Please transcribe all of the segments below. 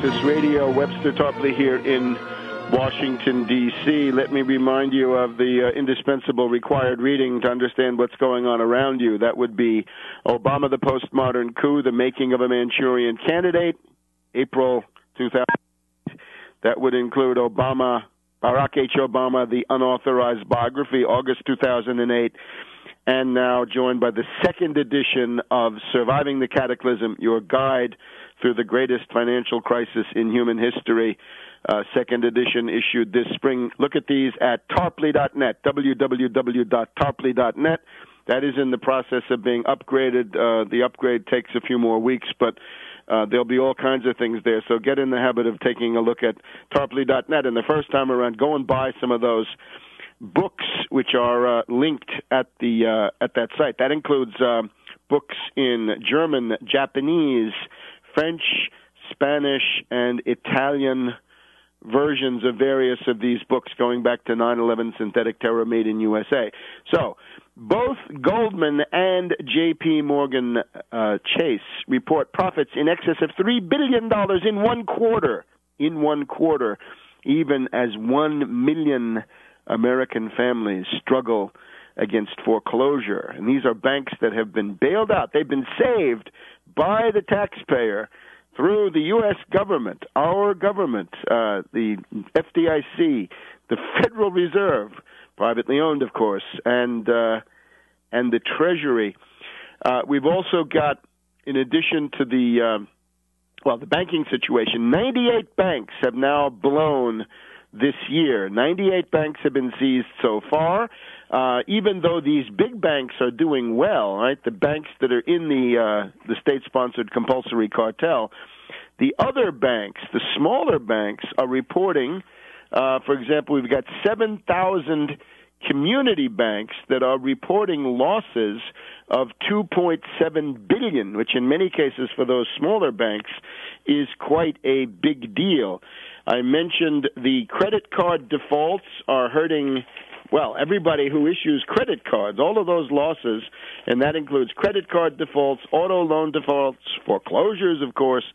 Access Radio. Webster Tarpley here in Washington, D.C. Let me remind you of the indispensable required reading to understand what's going on around you. That would be Obama, the Postmodern Coup, The Making of a Manchurian Candidate, April 2000. That would include Barack H. Obama, The Unauthorized Biography, August 2008. And now joined by the second edition of Surviving the Cataclysm, your guide through the greatest financial crisis in human history. Second edition issued this spring. Look at these at tarpley.net, www.tarpley.net. That is in the process of being upgraded. The upgrade takes a few more weeks, but there'll be all kinds of things there. So get in the habit of taking a look at tarpley.net. And the first time around, go and buy some of those books which are linked at that site. That includes books in German, Japanese, French, Spanish, and Italian versions of various of these books going back to 9/11 Synthetic Terror Made in USA. So both Goldman and J.P. Morgan Chase report profits in excess of $3 billion in one quarter, even as 1 million American families struggle against foreclosure. And these are banks that have been bailed out. They've been saved by the taxpayer through the U.S. government, our government, the FDIC, the Federal Reserve, privately owned, of course, and the Treasury. We've also got, in addition to the banking situation, 98 banks have now blown this year. 98 banks have been seized so far, even though these big banks are doing well, right? The banks that are in the state-sponsored compulsory cartel. The other banks, the smaller banks, are reporting, for example, we've got 7,000 community banks that are reporting losses of $2.7 billion, which in many cases for those smaller banks is quite a big deal. I mentioned the credit card defaults are hurting, everybody who issues credit cards, all of those losses, and that includes credit card defaults, auto loan defaults, foreclosures, of course,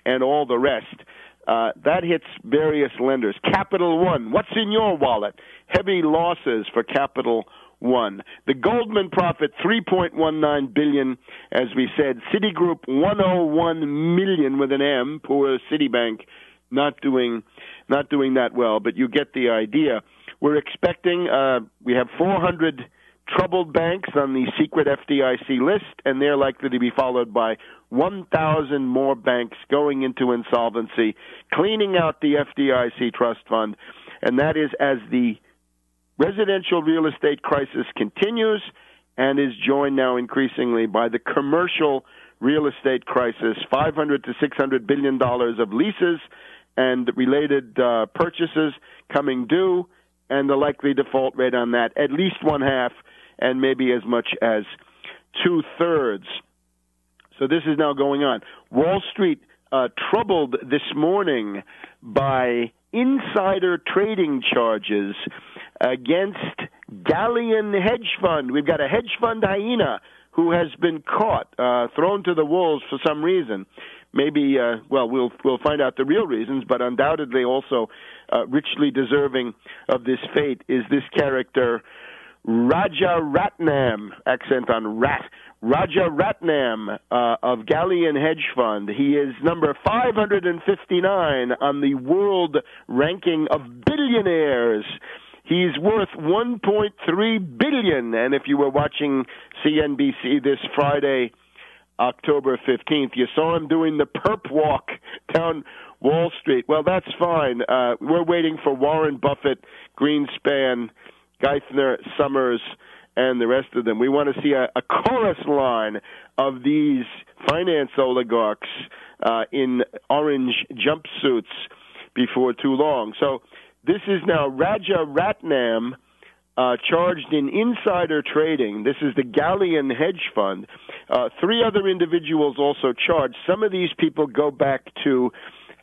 and all the rest. That hits various lenders. Capital One, what's in your wallet? Heavy losses for Capital One. The Goldman profit, $3.19 billion, as we said. Citigroup, $101 million with an M. Poor Citibank, not doing that well, but you get the idea. We're expecting, we have 400 troubled banks on the secret FDIC list, and they're likely to be followed by 1,000 more banks going into insolvency, cleaning out the FDIC trust fund, and that is as the residential real estate crisis continues and is joined now increasingly by the commercial real estate crisis, $500 to $600 billion of leases and related purchases coming due, and the likely default rate on that, at least 1/2, and maybe as much as 2/3. So this is now going on. Wall Street troubled this morning by insider trading charges against Galleon Hedge Fund. We've got a hedge fund hyena who has been caught, thrown to the wolves for some reason. Maybe, we'll find out the real reasons, but undoubtedly also richly deserving of this fate is this character, Rajaratnam, accent on rat, Rajaratnam of Galleon Hedge Fund. He is number 559 on the world ranking of billionaires. He's worth $1.3 billion, and if you were watching CNBC this Friday, October 15th, you saw him doing the perp walk down Wall Street. Well, that's fine. We're waiting for Warren Buffett, Greenspan, Geithner, Summers, and the rest of them. We want to see a chorus line of these finance oligarchs in orange jumpsuits before too long. So this is now Rajaratnam, charged in insider trading. This is the Galleon Hedge Fund. 3 other individuals also charged. Some of these people go back to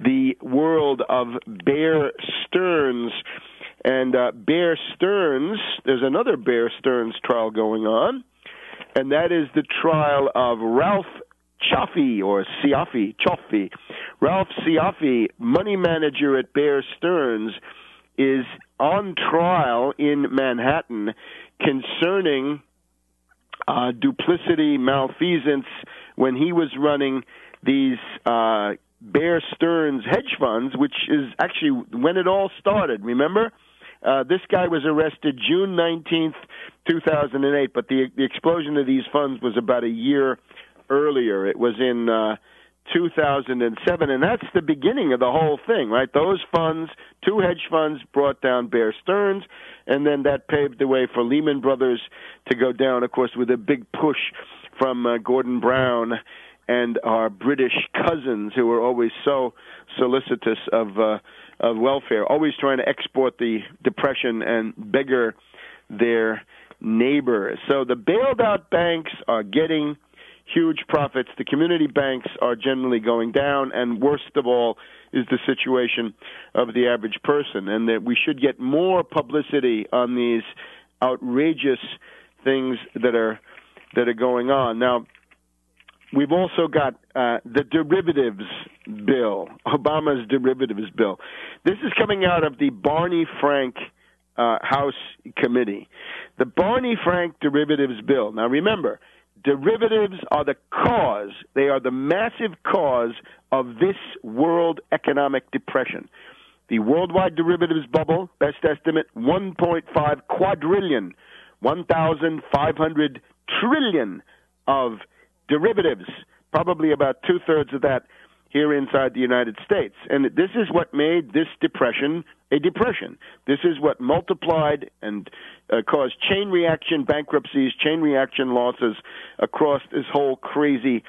the world of Bear Stearns. And Bear Stearns, there's another Bear Stearns trial going on, and that is the trial of Ralph Cioffi, Ralph Cioffi, money manager at Bear Stearns, is on trial in Manhattan concerning duplicity, malfeasance when he was running these Bear Stearns hedge funds, which is actually when it all started. Remember? This guy was arrested June 19th, 2008, but the explosion of these funds was about a year earlier. It was in 2007, and that's the beginning of the whole thing, right? Those funds, two hedge funds, brought down Bear Stearns, and then that paved the way for Lehman Brothers to go down, of course, with a big push from Gordon Brown and our British cousins, who were always so solicitous of welfare, always trying to export the depression and beggar their neighbors. So the bailed-out banks are getting huge profits. The community banks are generally going down, and worst of all is the situation of the average person, and that we should get more publicity on these outrageous things that are going on. Now, we've also got the derivatives bill, Obama's derivatives bill. This is coming out of the Barney Frank House Committee. The Barney Frank derivatives bill. Now, remember, derivatives are the cause. They are the massive cause of this world economic depression. The worldwide derivatives bubble, best estimate, 1.5 quadrillion, 1,500 trillion of derivatives, probably about two-thirds of that here inside the United States. And this is what made this depression a depression. This is what multiplied and caused chain reaction bankruptcies, chain reaction losses across this whole crazy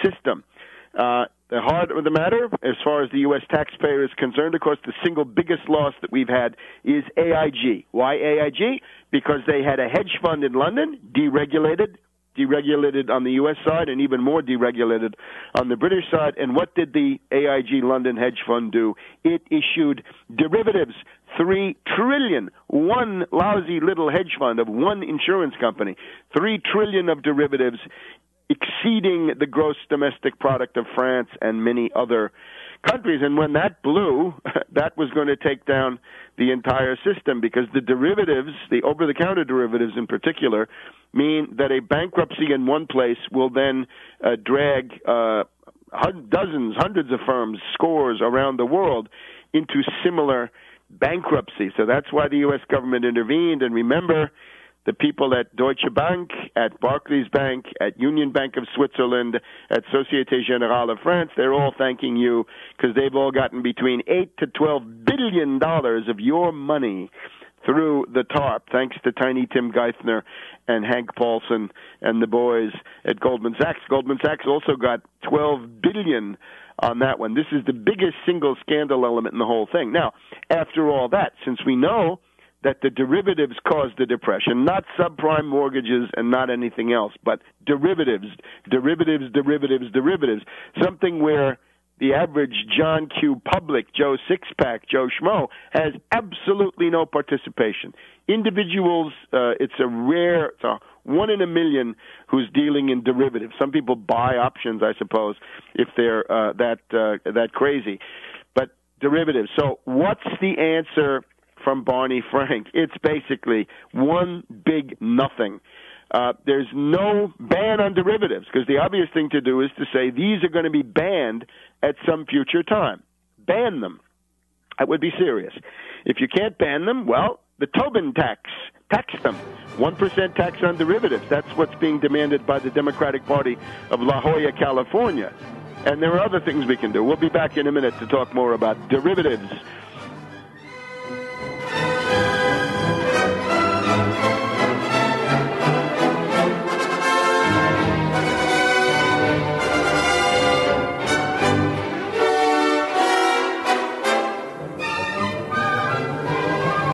system. The heart of the matter, as far as the U.S. taxpayer is concerned, of course, the single biggest loss that we've had is AIG. Why AIG? Because they had a hedge fund in London, deregulated on the U.S. side and even more deregulated on the British side. And what did the AIG London hedge fund do? It issued derivatives, $3 trillion. One lousy little hedge fund of one insurance company, $3 trillion of derivatives, exceeding the gross domestic product of France and many other countries. And when that blew, that was going to take down the entire system, because the derivatives, the over-the-counter derivatives in particular, mean that a bankruptcy in one place will then drag dozens, hundreds of firms, scores around the world into similar bankruptcy. So that's why the U.S. government intervened. And remember, the people at Deutsche Bank, at Barclays Bank, at Union Bank of Switzerland, at Société Générale of France, they're all thanking you, because they've all gotten between $8 to $12 billion of your money through the TARP, thanks to Tiny Tim Geithner and Hank Paulson and the boys at Goldman Sachs. Goldman Sachs also got $12 billion on that one. This is the biggest single scandal element in the whole thing. Now, after all that, since we know that the derivatives caused the depression, not subprime mortgages and not anything else, but derivatives, something where the average John Q. public, Joe Sixpack, Joe Schmo, has absolutely no participation. Individuals, it's a one in a million who's dealing in derivatives. Some people buy options, I suppose, if they're that crazy. But derivatives. So what's the answer from Barney Frank? It's basically one big nothing. There's no ban on derivatives, because the obvious thing to do is to say these are going to be banned at some future time. Ban them. That would be serious. If you can't ban them, well, the Tobin tax them. 1% tax on derivatives. That's what's being demanded by the Democratic Party of La Jolla, California. And there are other things we can do. We'll be back in a minute to talk more about derivatives